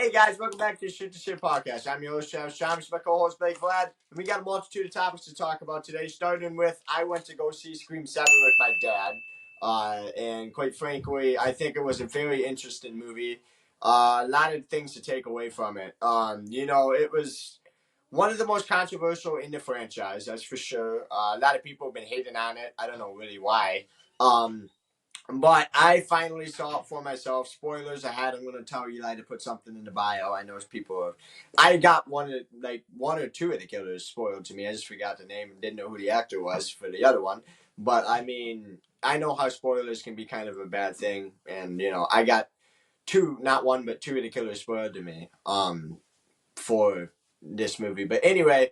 Hey guys, welcome back to the Shit to Shit podcast. I'm your host, Travis Chalmers, my co-host, Blake Vlad, and we got a multitude of topics to talk about today, starting with I went to go see Scream 7 with my dad, and quite frankly, I think it was a very interesting movie. A lot of things to take away from it. It was one of the most controversial in the franchise, that's for sure. A lot of people have been hating on it. I don't know really why. But I finally saw it for myself. Spoilers ahead. I'm going to tell Eli to put something in the bio. I know people have. I got one or two of the killers spoiled to me. I just forgot the name and didn't know who the actor was for the other one. But I mean, I know how spoilers can be kind of a bad thing, and I got two, not one, but two of the killers spoiled to me. For this movie. But anyway,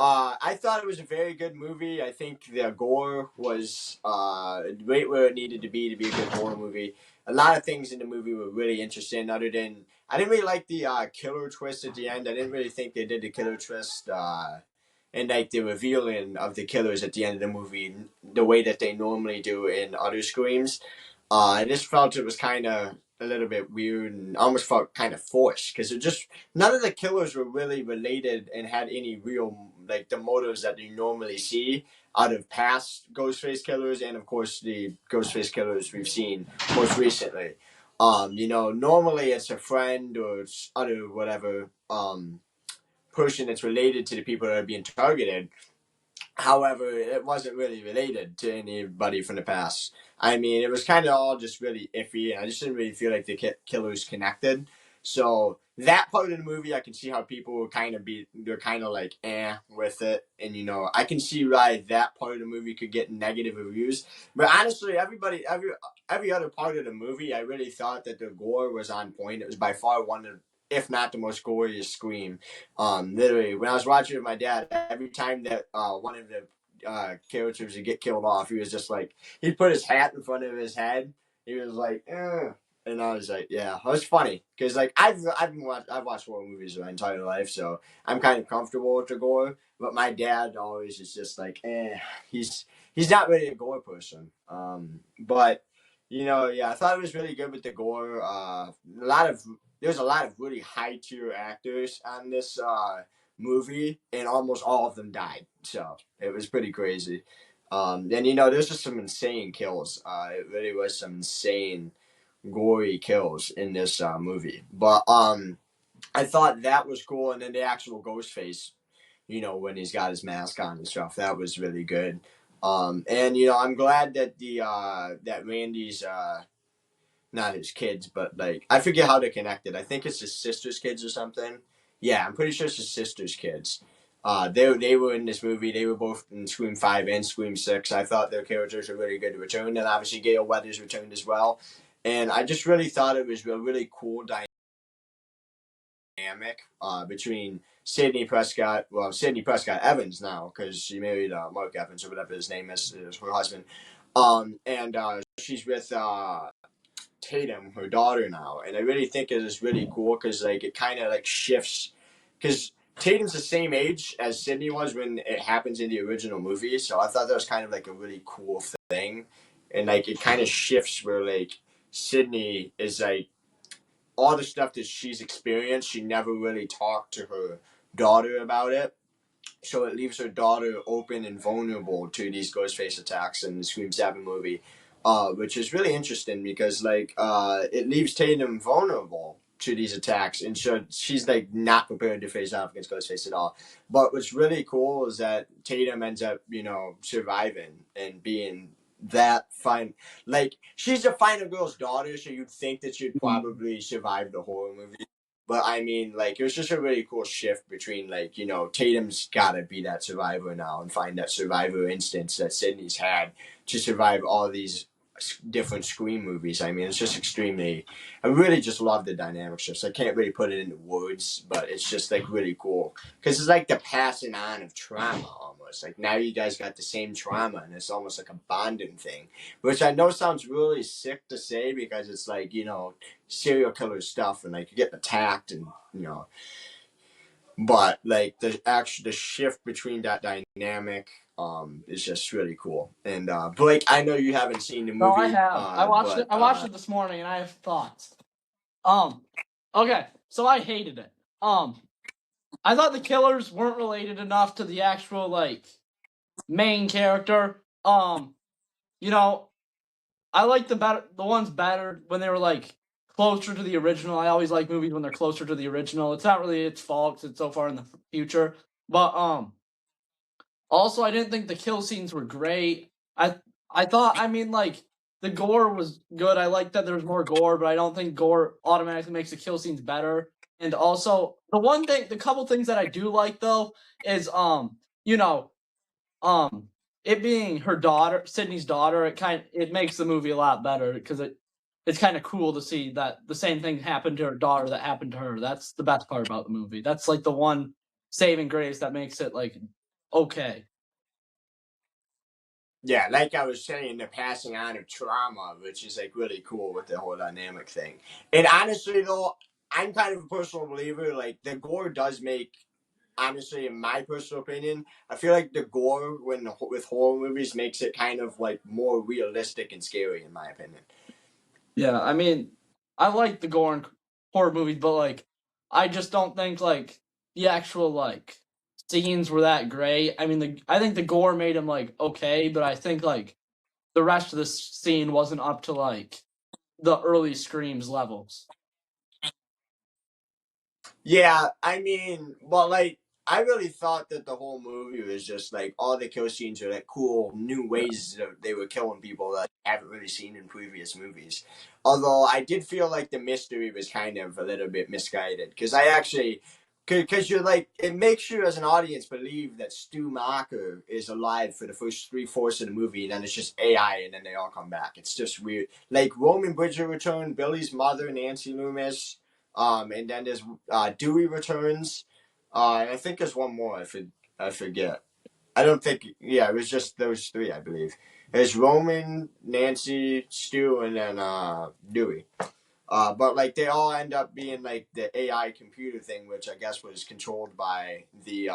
I thought it was a very good movie. I think the gore was right where it needed to be a good horror movie. A lot of things in the movie were really interesting. Other than I didn't really like the killer twist at the end. I didn't really think they did the killer twist. And like the revealing of the killers at the end of the movie, the way that they normally do in other screams, I just felt it was kind of a little bit weird and almost felt kind of forced because it just none of the killers were really related and had any real like the motives that you normally see out of past Ghostface killers and of course the Ghostface killers we've seen most recently. Normally it's a friend or other whatever person that's related to the people that are being targeted. However, it wasn't really related to anybody from the past. I mean, it was kind of all just really iffy, and I just didn't really feel like the killers connected. So that part of the movie, I can see how people were they're kind of like with it, and I can see why that part of the movie could get negative reviews. But honestly, every other part of the movie, I really thought that the gore was on point. It was by far one of, if not the most goriest Scream. Literally, when I was watching with my dad, every time that one of the characters would get killed off, he was just like, he'd put his hat in front of his head. He was like, eh. And I was like, yeah, it was funny because like I've watched horror movies my entire life, so I'm kind of comfortable with the gore. But my dad always is just like, he's not really a gore person. But yeah, I thought it was really good with the gore. There's a lot of really high tier actors on this movie, and almost all of them died. So it was pretty crazy. And there's just some insane kills. It really was some insane, gory kills in this movie. But I thought that was cool, and then the actual Ghostface, when he's got his mask on and stuff, that was really good. And I'm glad that that Randy's not his kids, but like I forget how they're connected. I think it's his sister's kids or something. Yeah, I'm pretty sure it's his sister's kids. They were in this movie. They were both in Scream 5 and Scream 6. I thought their characters were really good to return, and obviously Gail Weathers returned as well. And I just really thought it was a really cool dynamic between Sidney Prescott Evans now because she married Mark Evans or whatever his name is her husband. And she's with Tatum, her daughter now, and I really think it is really cool because like it kind of like shifts because Tatum's the same age as Sydney was when it happens in the original movie, so I thought that was kind of like a really cool thing, and like it kind of shifts where like Sydney is like all the stuff that she's experienced, she never really talked to her daughter about it. So it leaves her daughter open and vulnerable to these Ghostface attacks in the Scream 7 movie, which is really interesting because like it leaves Tatum vulnerable to these attacks, and so she's like not prepared to face off against Ghostface at all. But what's really cool is that Tatum ends up surviving and being that fine. Like she's a final girl's daughter, so you'd think that she'd probably survive the horror movie. But I mean, like, it was just a really cool shift between, like, Tatum's got to be that survivor now and find that survivor instance that Sydney's had to survive all these different Scream movies. I mean, it's just extremely. I really just love the dynamic shifts. I can't really put it into words, but it's just, like, really cool. Because it's like the passing on of trauma almost. Like, now you guys got the same trauma, and it's almost like a bonding thing. Which I know sounds really sick to say because it's like, serial killer stuff and like you get attacked and but like the shift between that dynamic is just really cool. And Blake, I know you haven't seen the movie. No, I have. I watched it this morning and I have thoughts. Okay. So I hated it. I thought the killers weren't related enough to the actual like main character. You know, I like the ones better when they were like closer to the original. I always like movies when they're closer to the original. It's not really its fault 'cause it's so far in the future. But also I didn't think the kill scenes were great. I thought like the gore was good. I like that there was more gore, but I don't think gore automatically makes the kill scenes better. And also the couple things that I do like though is you know um it being her daughter, Sydney's daughter, it makes the movie a lot better because it's kind of cool to see that the same thing happened to her daughter that happened to her. That's the best part about the movie. That's like the one saving grace that makes it like okay. Yeah, like I was saying, the passing on of trauma, which is like really cool with the whole dynamic thing. And honestly, though, I'm kind of a personal believer. Like the gore does make, honestly, in my personal opinion, I feel like the gore with horror movies makes it kind of like more realistic and scary, in my opinion. Yeah, I mean, I like the gore in horror movies, but like, I just don't think like the actual like scenes were that great. I mean, I think the gore made him like okay, but I think like the rest of the scene wasn't up to like the early Screams levels. Yeah, I mean, well, like I really thought that the whole movie was just like all the kill scenes are like cool new Yeah. ways that they were killing people that I haven't really seen in previous movies. Although I did feel like the mystery was kind of a little bit misguided because I actually, because you're like it makes you as an audience believe that Stu Macher is alive for the first 3/4 of the movie, and then it's just AI, and then they all come back. It's just weird. Like Roman Bridger returned, Billy's mother, Nancy Loomis. And then there's Dewey returns. And I think there's one more. I forget. I don't think. Yeah, it was just those three, I believe. There's Roman, Nancy, Stu, and then Dewey. But like they all end up being like the AI computer thing, which I guess was controlled by the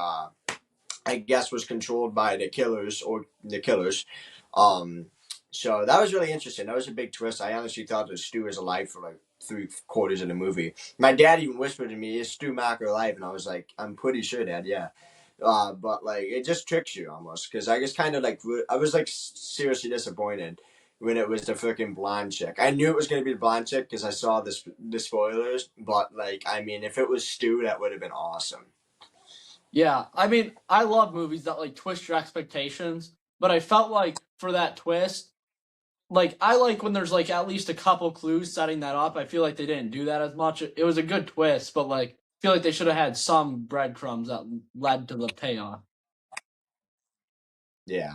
killers or the killers. Um, so that was really interesting. That was a big twist. I honestly thought that Stu was alive for like 3/4 of the movie. My dad even whispered to me, "Is Stu Macher alive?" And I was like, "I'm pretty sure, Dad. Yeah." But like it just tricks you almost because I just kind of like I was like seriously disappointed when it was the freaking blonde chick. I knew it was gonna be the blonde chick because I saw the spoilers. But like I mean, if it was Stu, that would have been awesome. Yeah, I mean, I love movies that like twist your expectations, but I felt like for that twist, like I like when there's like at least a couple clues setting that up. I feel like they didn't do that as much. It was a good twist, but like I feel like they should have had some breadcrumbs that led to the payoff. Yeah.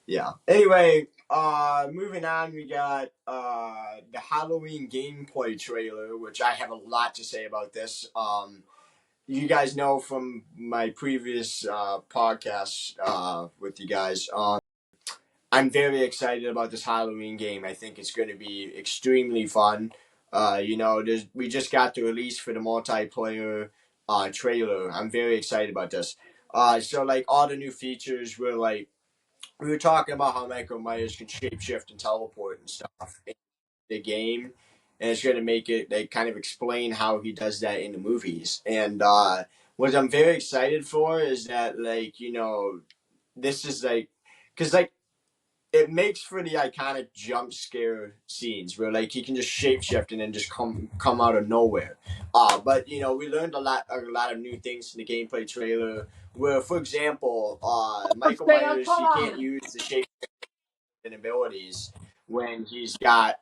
Yeah. Anyway, moving on, we got the Halloween gameplay trailer, which I have a lot to say about this. You guys know from my previous podcast with you guys. I'm very excited about this Halloween game. I think it's going to be extremely fun. We just got the release for the multiplayer trailer. I'm very excited about this. So like all the new features were like we were talking about how Michael Myers can shapeshift and teleport and stuff in the game, and it's going to make it they kind of explain how he does that in the movies. And what I'm very excited for is that this is like because like it makes for the iconic jump scare scenes where like he can just shapeshift and then just come out of nowhere. But we learned a lot of new things in the gameplay trailer. Where, for example, Michael Myers he can't use the shape and abilities when he's got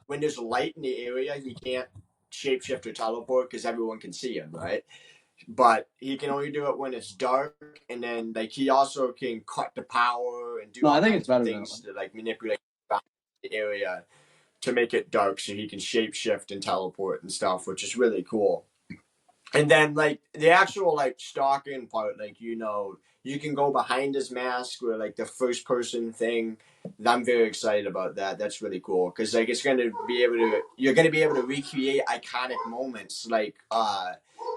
when there's light in the area. He can't shapeshift or teleport because everyone can see him, right? But he can only do it when it's dark, and then like he also can cut the power and do No, I all think it's kinds of better that things way. to like manipulate the area to make it dark so he can shapeshift and teleport and stuff, which is really cool. And then like the actual like stalking part, like you can go behind his mask or like the first person thing. I'm very excited about that. That's really cool because like you're gonna be able to recreate iconic moments like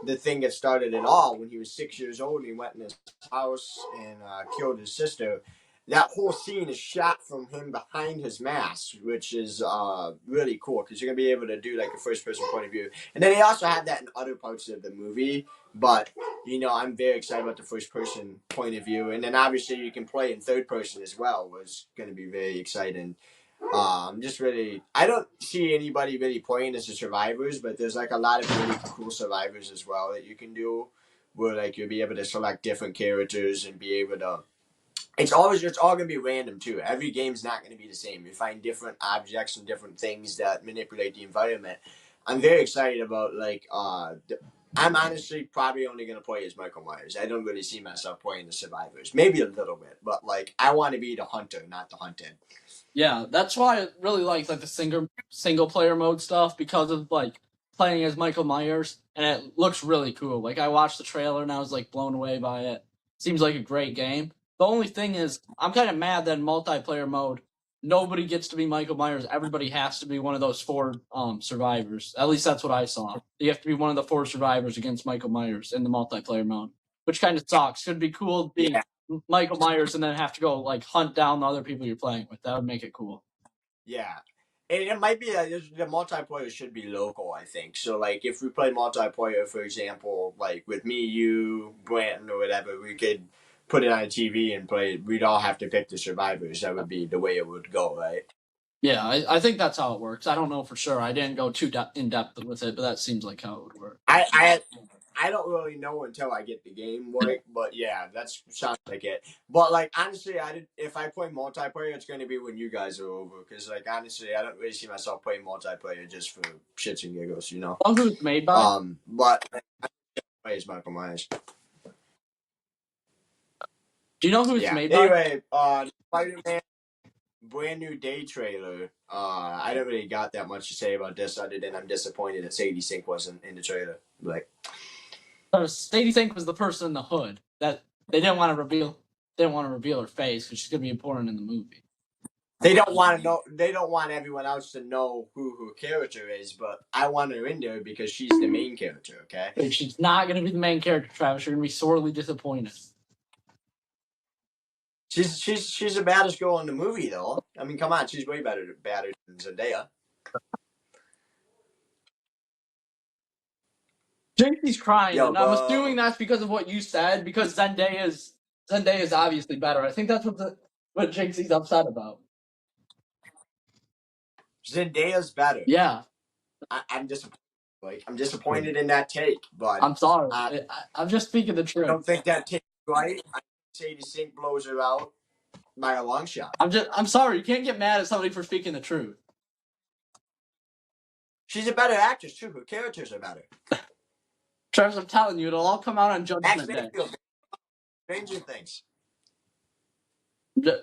the thing that started it all when he was 6 years old and he went in his house and killed his sister. that whole scene is shot from him behind his mask, which is really cool because you're gonna be able to do like a first person point of view. And then they also have that in other parts of the movie, but I'm very excited about the first person point of view. And then obviously you can play in third person as well, which is gonna be very exciting. Just really, I don't see anybody really playing as the survivors, but there's like a lot of really cool survivors as well that you can do, where like you'll be able to select different characters and be able to. It's all gonna be random too. Every game's not gonna be the same. You find different objects and different things that manipulate the environment. I'm very excited about I'm honestly probably only gonna play as Michael Myers. I don't really see myself playing the survivors. Maybe a little bit, but like I want to be the hunter, not the hunted. Yeah, that's why I really like the single player mode stuff, because of like playing as Michael Myers, and it looks really cool. Like I watched the trailer and I was like blown away by it. Seems like a great game. The only thing is, I'm kind of mad that in multiplayer mode, nobody gets to be Michael Myers. Everybody has to be one of those 4 survivors. At least that's what I saw. You have to be one of the 4 survivors against Michael Myers in the multiplayer mode, which kind of sucks. It'd be cool being Michael Myers and then have to go like hunt down the other people you're playing with. That would make it cool. Yeah. And it might be that the multiplayer should be local, I think. So, like, if we play multiplayer, for example, like with me, you, Brandon, or whatever, we could put it on a TV and play it. We'd all have to pick the survivors. That would be the way it would go, right? Yeah, I think that's how it works. I don't know for sure. I didn't go too in depth with it, but that seems like how it would work. I don't really know until I get the game right, but yeah, that's sounds like it. But like honestly, if I play multiplayer, it's going to be when you guys are over. Because like honestly, I don't really see myself playing multiplayer just for shits and giggles, Oh, who it's made by? But I play as Michael Myers. Do you know who it's made by? Anyway, Spider-Man brand new day trailer. I don't really got that much to say about this other than I'm disappointed that Sadie Sink wasn't in the trailer. Like, Sadie Sink was the person in the hood that they didn't want to reveal. They didn't want to reveal her face because she's gonna be important in the movie. they don't want to know. They don't want everyone else to know who her character is, but I want her in there because she's the main character. Okay. But she's not gonna be the main character, Travis. You're gonna be sorely disappointed. She's the baddest girl in the movie, though. I mean, come on, she's way better than Zendaya. JC's crying, Yo, and I'm assuming that's because of what you said. Because Zendaya is obviously better. I think that's what JC's upset about. Zendaya's better. Yeah, I'm disappointed. Like, I'm disappointed in that take, but I'm sorry. I'm just speaking the truth. I don't think that take right. I say the Sink blows her out by a long shot. I'm sorry. You can't get mad at somebody for speaking the truth. She's a better actress too. Her characters are better. Travis, I'm telling you, it'll all come out on Judgment Day. Stranger Things.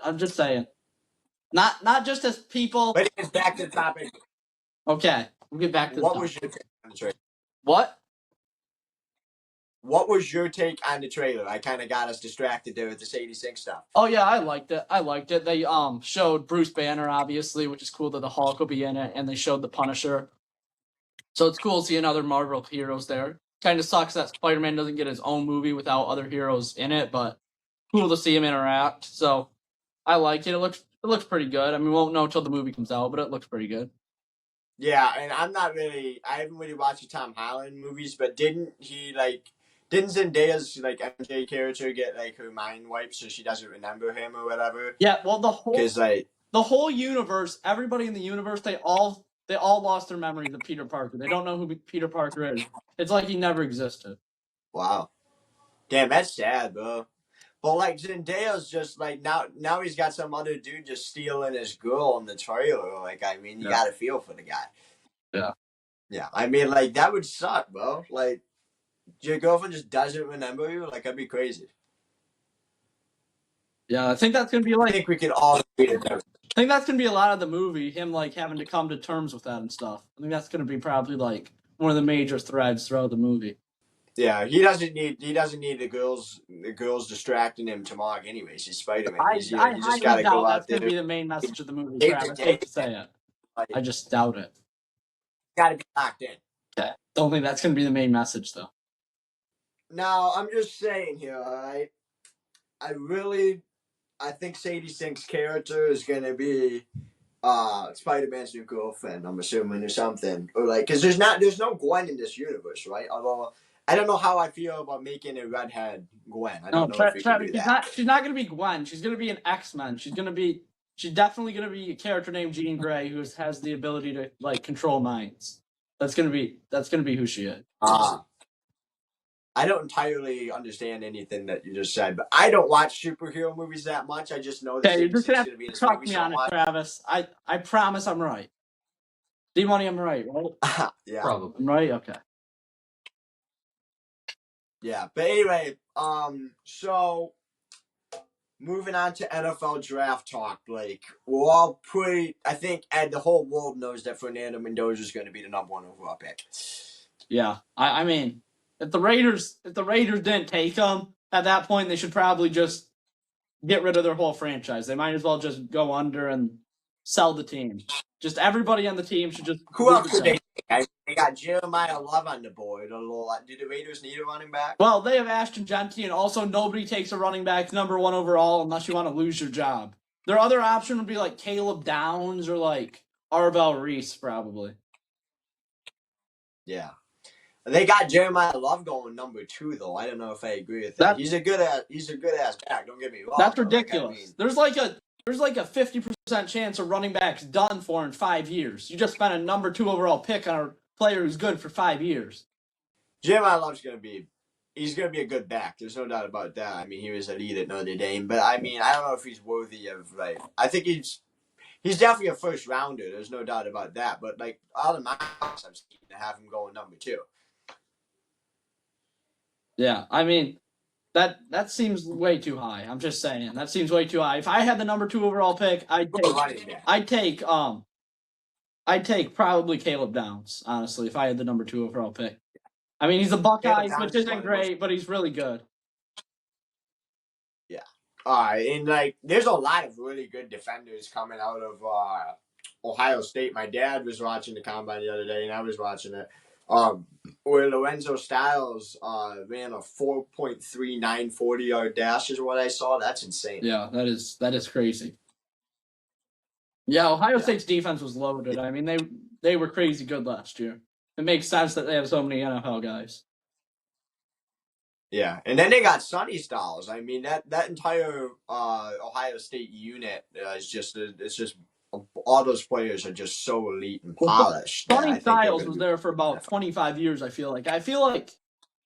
I'm just saying. Not just as people. But it's back to the topic. Okay, we'll get back to what was your take on the trailer? What was your take on the trailer? I kind of got us distracted there with this 86 stuff. Oh yeah, I liked it. They showed Bruce Banner, obviously, which is cool that the Hulk will be in it, and they showed the Punisher. So it's cool to see another Marvel heroes there. Kind of sucks that Spider-Man doesn't get his own movie without other heroes in it, but cool to see him interact. So I like it. It looks pretty good. I mean, we won't know until the movie comes out, but it looks pretty good. Yeah, and I haven't really watched the Tom Holland movies, but didn't Zendaya's like MJ character get like her mind wiped so she doesn't remember him or whatever? Yeah, well the whole universe, everybody in the universe, they all lost their memories of Peter Parker. They don't know who Peter Parker is. It's like he never existed. Wow. Damn, that's sad, bro. But like Zendaya's just like now he's got some other dude just stealing his girl in the trailer. Like, I mean, you gotta feel for the guy. Yeah. Yeah. I mean, like that would suck, bro. Like your girlfriend just doesn't remember you. Like, that'd be crazy. Yeah, I think that's gonna be like. I think we can all agree with that. I think that's gonna be a lot of the movie, him like having to come to terms with that and stuff. I think that's gonna be probably like one of the major threads throughout the movie. Yeah, he doesn't need the girls distracting him to Mog anyways. He's Spider-Man. I just gotta go out that's there. Gonna be the main message of the movie. Travis, I hate to say it. I just doubt it. Gotta be locked in. Okay. Don't think that's gonna be the main message though. Now I'm just saying here, all right. I really I think Sadie Sink's character is gonna be Spider-Man's new girlfriend. I'm assuming or something, or like because there's no Gwen in this universe, right? Although I don't know how I feel about making a redhead Gwen. I don't know if we can do that. She's not gonna be Gwen. She's gonna be an X-Men. She's definitely gonna be a character named Jean Grey who has the ability to like control minds. That's gonna be who she is. I don't entirely understand anything that you just said, but I don't watch superhero movies that much. I just know that Okay, you're just gonna have going to be in this to talk movie me so on it, much. Travis. I promise I'm right. D-Money, I'm right? Yeah. Probably. I'm right? Okay. Yeah. But anyway, so moving on to NFL draft talk, Blake. We're all pretty, I think, and the whole world knows that Fernando Mendoza is going to be the number one overall pick. Yeah. I mean, if the Raiders didn't take him, at that point they should probably just get rid of their whole franchise. They might as well just go under and sell the team. Just everybody on the team should just. Who else could they take? They got Jeremiah Love on the board. Do the Raiders need a running back? Well, they have Ashton Genty, and also nobody takes a running back number one overall unless you want to lose your job. Their other option would be like Caleb Downs or like Arvell Reese, probably. Yeah. They got Jeremiah Love going number 2, though. I don't know if I agree with that. He's a good ass back. Don't get me wrong. That's ridiculous. Like, I mean, there's like a 50% chance a running back's done for in 5 years. You just spent a number 2 overall pick on a player who's good for 5 years. Jeremiah Love's gonna be a good back. There's no doubt about that. I mean, he was elite at Notre Dame, but I mean, I don't know if he's worthy of like. I think he's definitely a first rounder. There's no doubt about that. But like all the mocks I've seen to have him going number 2. Yeah, I mean, that seems way too high. I'm just saying that seems way too high. If I had the number 2 overall pick, I'd take probably Caleb Downs. Honestly, if I had the number 2 overall pick, I mean he's a Buckeye, which isn't great, but he's really good. Yeah. And like, there's a lot of really good defenders coming out of Ohio State. My dad was watching the combine the other day, and I was watching it. Where Lorenzo Styles ran a 4.39 40-yard dash is what I saw. That's insane. Yeah, that is crazy. Yeah, Ohio State's defense was loaded. I mean, they were crazy good last year. It makes sense that they have so many NFL guys. Yeah, and then they got Sonny Styles. I mean, that entire Ohio State unit is just all those players are just so elite and polished. Sonny Styles was there for about 25 years. I feel like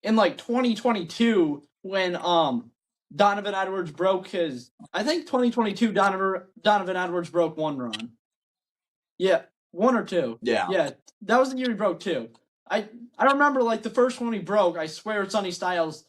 in like 2022 when Donovan Edwards broke his. I think 2022 Donovan Edwards broke 1 run. Yeah, 1 or 2. Yeah, that was the year he broke 2. I remember like the first one he broke. I swear Sonny Styles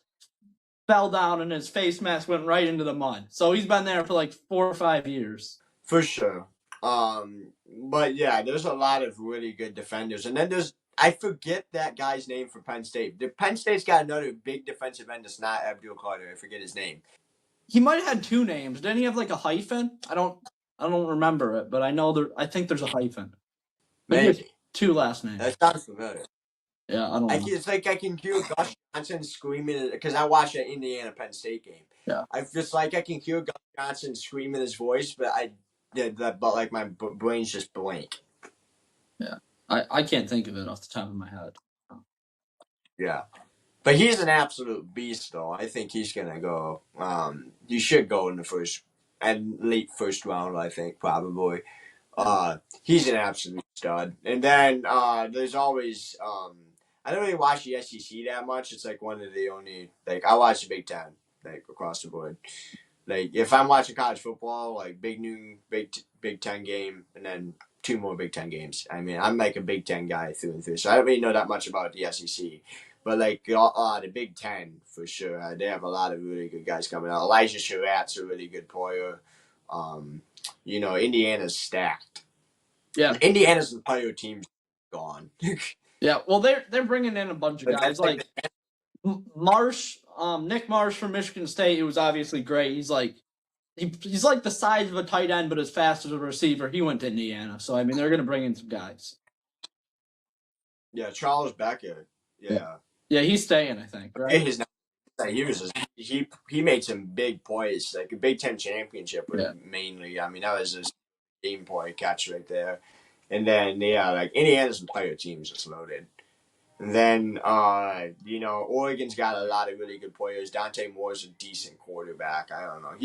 fell down and his face mask went right into the mud. So he's been there for like 4 or 5 years. For sure. But yeah, there's a lot of really good defenders, and then I forget that guy's name for Penn State. Penn State's got another big defensive end that's not Abdul Carter. I forget his name. He might have had 2 names. Didn't he have like a hyphen? I don't remember it, but I think there's a hyphen. Maybe 2 last names. That sounds familiar. Yeah, I don't know. It's like I can hear Gus Johnson screaming because I watched an Indiana Penn State game. Yeah, it's like I can hear Gus Johnson screaming his voice, but like my brain's just blank. Yeah, I can't think of it off the top of my head. Yeah, but he's an absolute beast, though. I think he's gonna go. He should go in the first and late first round. I think probably. He's an absolute stud. And then there's always I don't really watch the SEC that much. It's like one of the only I watch the Big Ten across the board. Like if I'm watching college football, like big noon Big Ten game, and then 2 more Big Ten games. I mean, I'm like a Big Ten guy through and through, so I don't really know that much about the SEC. But like the Big Ten for sure, they have a lot of really good guys coming out. Elijah Surratt's a really good player. Indiana's stacked. Yeah, Indiana's entire team's gone. Yeah, well, they're bringing in a bunch of guys like Marsh, Nick Marsh from Michigan State, who was obviously great. He's like the size of a tight end, but as fast as a receiver. He went to Indiana, so I mean they're going to bring in some guys. Yeah, Charles Beckett. Yeah, he's staying, I think. Right? His he made some big plays, like a Big Ten championship mainly. I mean, that was his game point catch right there. And then like Indiana's entire team is just loaded. And then Oregon's got a lot of really good players. Dante Moore's a decent quarterback. I don't know.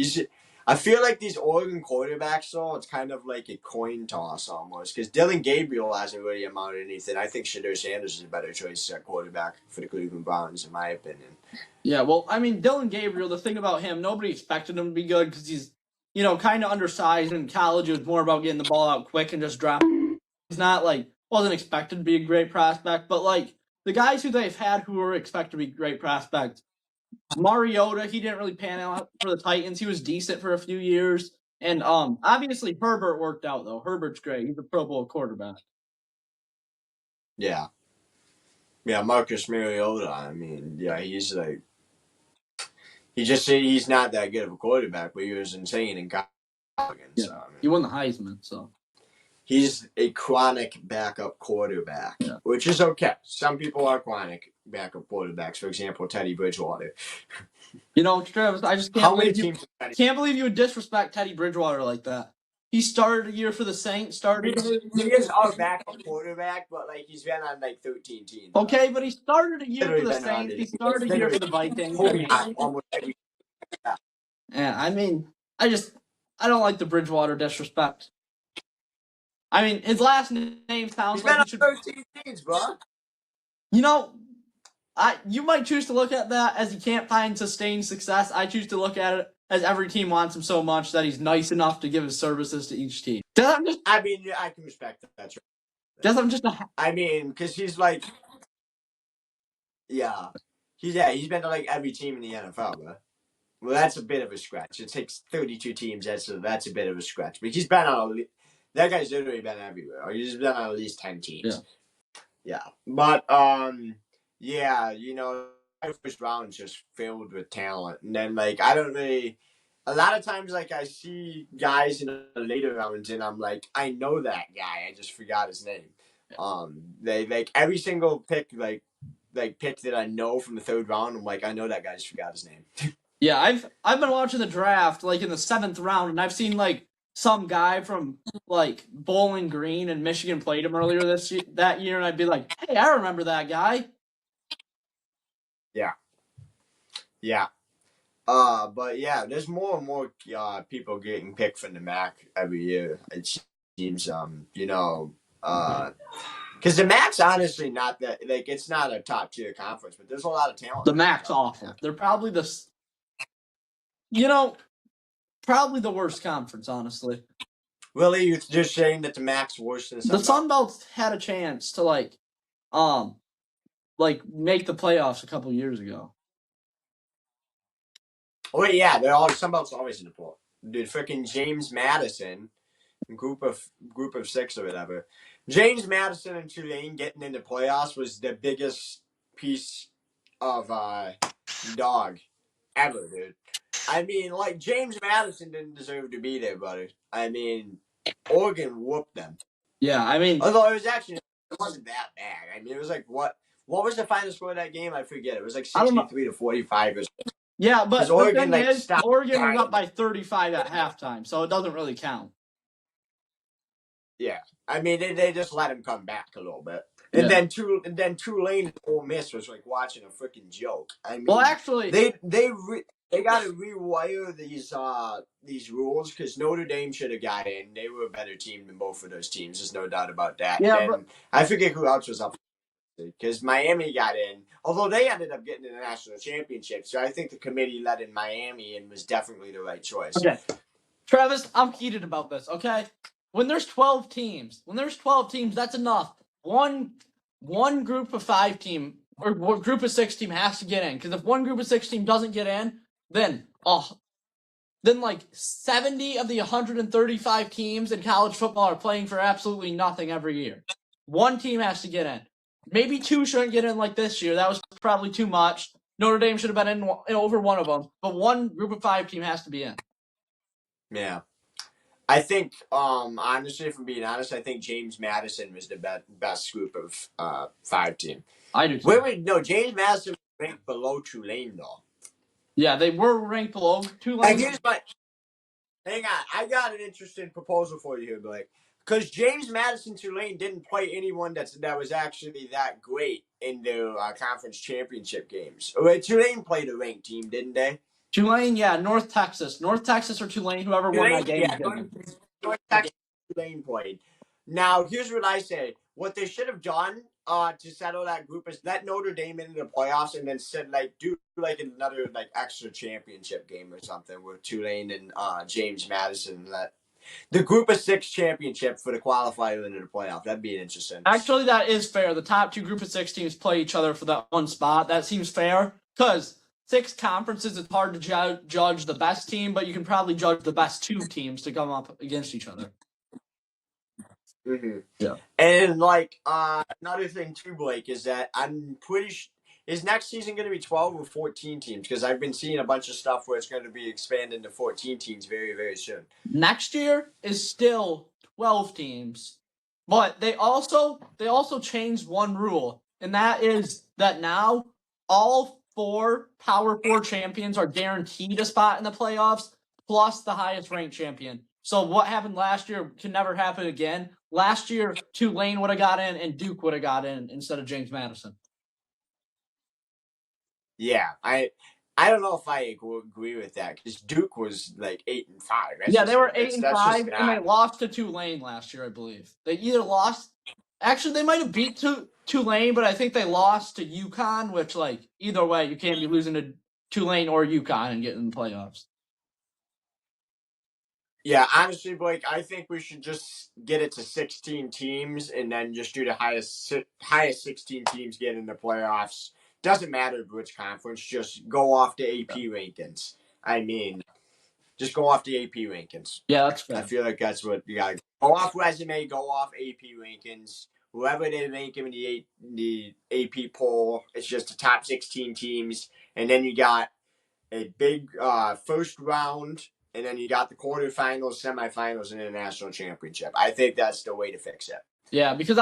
I feel like these Oregon quarterbacks, though, it's kind of like a coin toss almost. Because Dylan Gabriel hasn't really amounted to anything. I think Shedeur Sanders is a better choice at quarterback for the Cleveland Browns, in my opinion. Yeah, well, I mean, Dylan Gabriel, the thing about him, nobody expected him to be good because he's, kind of undersized. In college, it was more about getting the ball out quick and just dropping. He's not, wasn't expected to be a great prospect. But, the guys who they've had who were expected to be great prospects, Mariota, he didn't really pan out for the Titans. He was decent for a few years. And obviously Herbert worked out, though. Herbert's great. He's a Pro Bowl quarterback. Yeah. Yeah, Marcus Mariota, I mean, he's like... He just said he's not that good of a quarterback, but he was insane in college. Yeah. So, he won the Heisman, so... He's a chronic backup quarterback, which is okay. Some people are chronic backup quarterbacks. For example, Teddy Bridgewater. Travis, I just can't believe you would disrespect Teddy Bridgewater like that. He started a year for the Saints. He is our backup quarterback, but he's been on 13 teams. Okay, but he started a year for the Saints. He started a year for the Vikings. Yeah, I mean, I don't like the Bridgewater disrespect. I mean, his last name sounds like he should... 13 teams, bro. You might choose to look at that as he can't find sustained success. I choose to look at it as every team wants him so much that he's nice enough to give his services to each team. I mean, I can respect that. That's right. I mean, because he's he's been to every team in the NFL, bro. Well, that's a bit of a stretch. It takes 32 teams. That's a bit of a stretch. But he's been on that guy's literally been everywhere. He's been on at least 10 teams. Yeah. But the first round is just filled with talent. And then I don't really... A lot of times I see guys in the later rounds and I'm like, I know that guy. I just forgot his name. They every single pick pick that I know from the third round, I'm like, I know that guy, just forgot his name. Yeah, I've been watching the draft in the 7th round, and I've seen some guy from Bowling Green and Michigan played him earlier that year, and I'd be like, hey, I remember that guy. Yeah. Yeah. But there's more and more people getting picked from the MAC every year. It seems, because the MAC's honestly not that it's not a top tier conference, but there's a lot of talent. The MAC's awful. They're probably probably the worst conference, honestly. Really, you're just saying that the MAC's worse than the Sun Belt had a chance to make the playoffs a couple years ago. Oh yeah, Sun Belt's always in the pool. Dude, freaking James Madison, group of 6 or whatever. James Madison and Tulane getting into playoffs was the biggest piece of dog ever, dude. I mean, James Madison didn't deserve to be there, brother. I mean, Oregon whooped them. Yeah, I mean... Although it wasn't that bad. I mean, it was what was the final score of that game? I forget. It was 63 to 45 or something. Yeah, but Oregon was up by 35 at halftime, so it doesn't really count. Yeah, I mean, they just let him come back a little bit. And then Tulane and Ole Miss was watching a freaking joke. I mean, well, actually, they got to rewire these rules because Notre Dame should have got in. They were a better team than both of those teams. There's no doubt about that. Yeah, and I forget who else was up because Miami got in, although they ended up getting to the national championship. So I think the committee let in Miami and was definitely the right choice. Okay, Travis, I'm heated about this. Okay, when there's 12 teams, that's enough. One group of 5 team or group of 6 team has to get in, because if one group of 6 team doesn't get in, then 70 of the 135 teams in college football are playing for absolutely nothing every year. One team has to get in. Maybe 2 shouldn't get in like this year. That was probably too much. Notre Dame should have been in over one of them, but one group of 5 team has to be in. Yeah. I think, honestly, if I'm being honest, I think James Madison was the best group of 5 team. I do too. Wait, no, James Madison was ranked below Tulane, though. Yeah, they were ranked below And Tulane. here's my hang on. I got an interesting proposal for you here, Blake. Because James Madison Tulane didn't play anyone that was actually that great in their conference championship games. Tulane played a ranked team, didn't they? Tulane, yeah, North Texas or Tulane, whoever won that game. Yeah, North Texas Tulane played. Now, here's what I say. What they should have done to settle that group is let Notre Dame into the playoffs and then said do another extra championship game or something with Tulane and James Madison. Let the group of 6 championship for the qualifier into the playoff. That'd be interesting. Actually, that is fair. The top 2 group of 6 teams play each other for that one spot. That seems fair because 6 conferences, it's hard to judge the best team, but you can probably judge the best 2 teams to come up against each other. Mm-hmm. Yeah. And another thing too, Blake, is that I'm pretty is next season going to be 12 or 14 teams? Because I've been seeing a bunch of stuff where it's going to be expanded to 14 teams very, very soon. Next year is still 12 teams, but they also changed one rule, and that is that now all 4 Power 4 champions are guaranteed a spot in the playoffs, plus the highest ranked champion. So what happened last year can never happen again. Last year, Tulane would have got in and Duke would have got in instead of James Madison. Yeah, I don't know if I agree with that because Duke was 8-5. Yeah, they were 8-5, and they lost to Tulane last year, I believe. They either lost. Actually, they might have beat Tulane, but I think they lost to UConn, which either way, you can't be losing to Tulane or UConn and getting in the playoffs. Yeah, honestly, Blake, I think we should just get it to 16 teams and then just do the highest 16 teams get in the playoffs. Doesn't matter which conference, just go off the AP rankings. I mean, just go off the AP rankings. Yeah, that's fair. I feel like that's what you got to go off resume, go off AP rankings. Whoever they rank in the AP poll, it's just the top 16 teams. And then you got a big first round, and then you got the quarterfinals, semifinals, and the national championship. I think that's the way to fix it. Yeah, because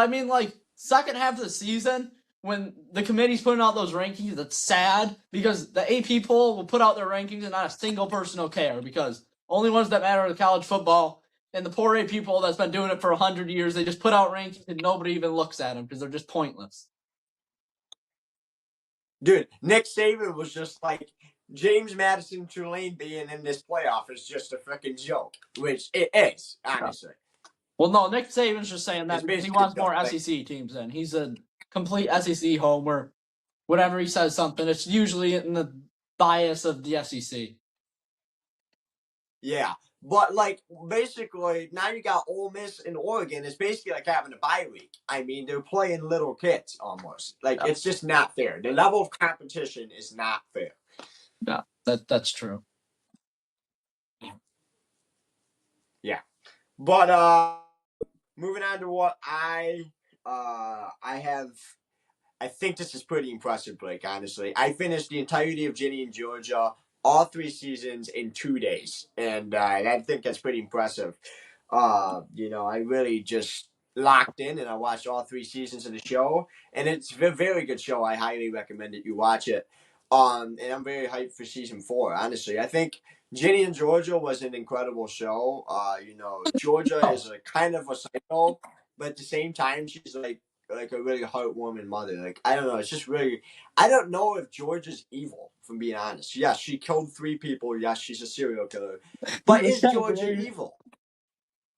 second half of the season, when the committee's putting out those rankings, it's sad because the AP poll will put out their rankings and not a single person will care because only ones that matter are college football and the poor AP poll that's been doing it for 100 years. They just put out rankings and nobody even looks at them because they're just pointless. Dude, Nick Saban was just James Madison Tulane being in this playoff is just a freaking joke, which it is, honestly. Well, no, Nick Saban's just saying that because he wants more SEC teams in. He's a complete SEC homer. Whenever he says something, it's usually in the bias of the SEC. Yeah, but basically now you got Ole Miss and Oregon. It's basically like having a bye week. I mean, they're playing little kids almost. It's just not fair. The level of competition is not fair. Yeah, that's true. Yeah, but moving on to what I have. I think this is pretty impressive, Blake, honestly. I finished the entirety of Ginny in Georgia, all 3 seasons in 2 days. And I think that's pretty impressive. I really just locked in and I watched all 3 seasons of the show. And it's a very good show. I highly recommend that you watch it. And I'm very hyped for season 4, honestly. I think Ginny in Georgia was an incredible show. Georgia is a kind of a psycho, but at the same time, she's like a really heartwarming mother. I don't know. It's just really. I don't know if Georgia's evil, from being honest. Yes, she killed 3 people. Yes, she's a serial killer. But is Georgia evil?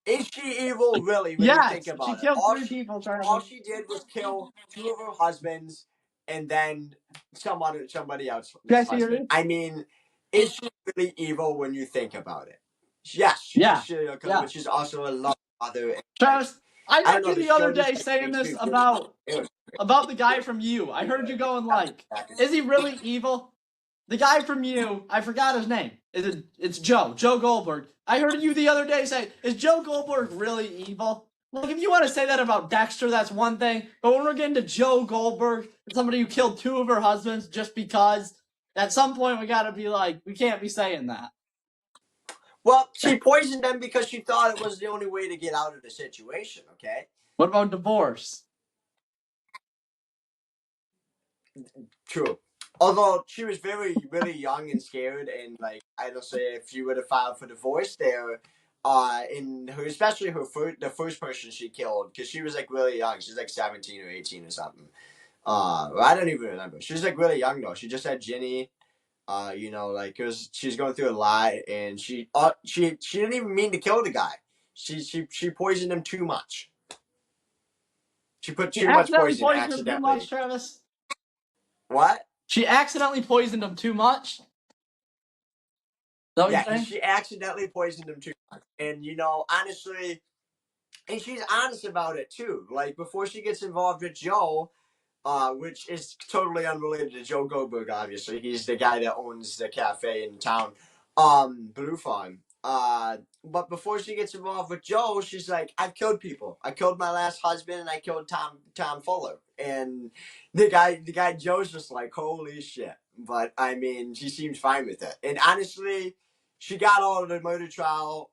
Is she evil, really, when you think about it? She killed 3 people. All she did was kill 2 of her husbands and then somebody else's husband. I mean, is she really evil when you think about it? Yes, she's a serial killer, but she's also a loving mother. Travis, I heard you the other day saying this about the guy from You. I heard you going is he really evil? The guy from You, I forgot his name. It's Joe Goldberg. I heard you the other day say, is Joe Goldberg really evil? Look, if you want to say that about Dexter, that's one thing. But when we're getting to Joe Goldberg, somebody who killed 2 of her husbands just because, at some point we gotta be we can't be saying that. Well, she poisoned them because she thought it was the only way to get out of the situation, okay? What about divorce? True. Although she was really young and scared, and like I don't say if she would have filed for divorce there, in her especially the first person she killed because she was like really young. She's like 17 or 18 or something. I don't even remember. She was like really young though. She just had Ginny. Like cause she's going through a lot, and she didn't even mean to kill the guy. She poisoned him too much. She put She too much accidentally poison poisoned him too much, accidentally. Travis. What? She accidentally poisoned him too much. Is that what you're Yeah, saying? she accidentally poisoned him too much. And honestly, and she's honest about it too. Like before she gets involved with Joe, which is totally unrelated to Joe Goldberg. Obviously, he's the guy that owns the cafe in town, Blue Farm. But before she gets involved with Joe, she's like, "I've killed people. I killed my last husband, and I killed Tom Fuller." And the guy Joe's just like, "Holy shit!" But I mean, she seems fine with it. And honestly, she got all of the murder trial.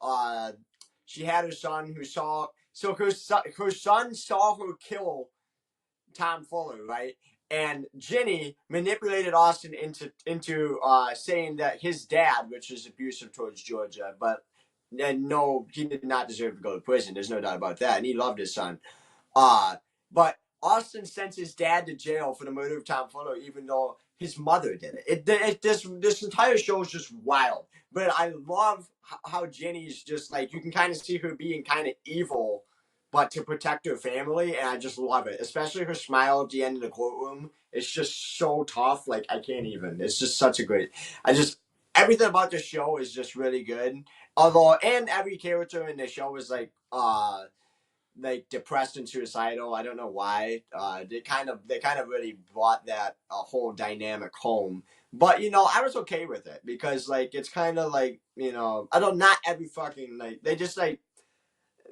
She had her son who saw. So her son saw her kill Tom Fuller, right? And Ginny manipulated Austin into saying that his dad, which is abusive towards Georgia, but no, he did not deserve to go to prison. There's no doubt about that, and he loved his son. But Austin sent his dad to jail for the murder of Tom Fuller, even though his mother did it. This entire show is just wild. But I love how Jenny's just like you can kind of see her being kind of evil, but to protect her family, and I just love it. Especially her smile at the end of the courtroom. It's just so tough. Like I can't even. It's just such a great. Everything about the show is just really good. Although, and every character in the show is like depressed and suicidal. I don't know why. They kind of really brought that whole dynamic home. But I was okay with it because like it's kind of like I don't not every fucking like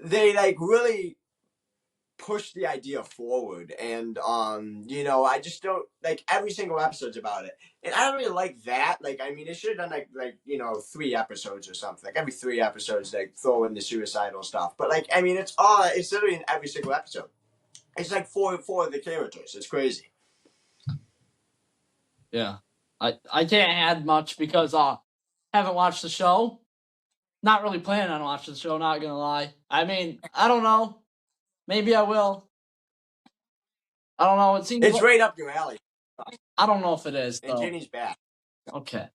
they like really push the idea forward, and I just don't like every single episode's about it, and I don't really like that. Like I mean, it should have done like 3 episodes or something. Like every 3 episodes, like throw in the suicidal stuff. But like I mean, it's literally in every single episode. It's like four of the characters. It's crazy. Yeah. I can't add much because haven't watched the show. Not really planning on watching the show, not gonna lie. I mean, I don't know. Maybe I will. I don't know. It seems It's like, right up your alley. I don't know if it is And though. Jenny's bad. Okay.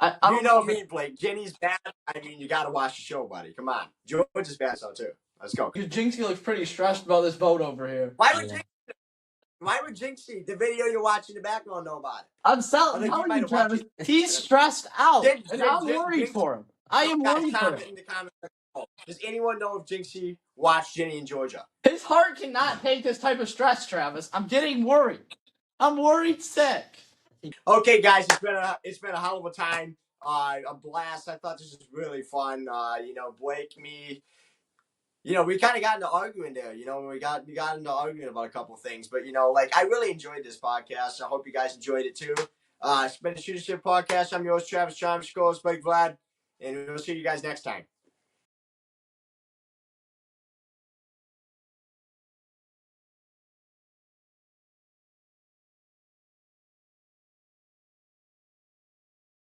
I You don't know know if me, Blake. Jenny's bad. I mean, you got to watch the show, buddy. Come on. George is bad, so too. Let's go. Jinxie looks pretty stressed about this vote over here. Why would Jinxie, the video you're watching in the background, know about it? I'm telling you, Travis, he's stressed out, and I'm worried for him. I am worried for him. In the comments. Does anyone know if Jinxie watched Ginny in Georgia? His heart cannot take this type of stress, Travis. I'm getting worried. I'm worried sick. Okay, guys, it's been a hell of a time. A blast. I thought this was really fun. Blake, me. We kind of got into arguing there. We got into arguing about a couple things, but like I really enjoyed this podcast. I hope you guys enjoyed it too. It's been a Shooter Ship podcast. I'm your host Travis Travis, co-host Blake Vlad, and we'll see you guys next time.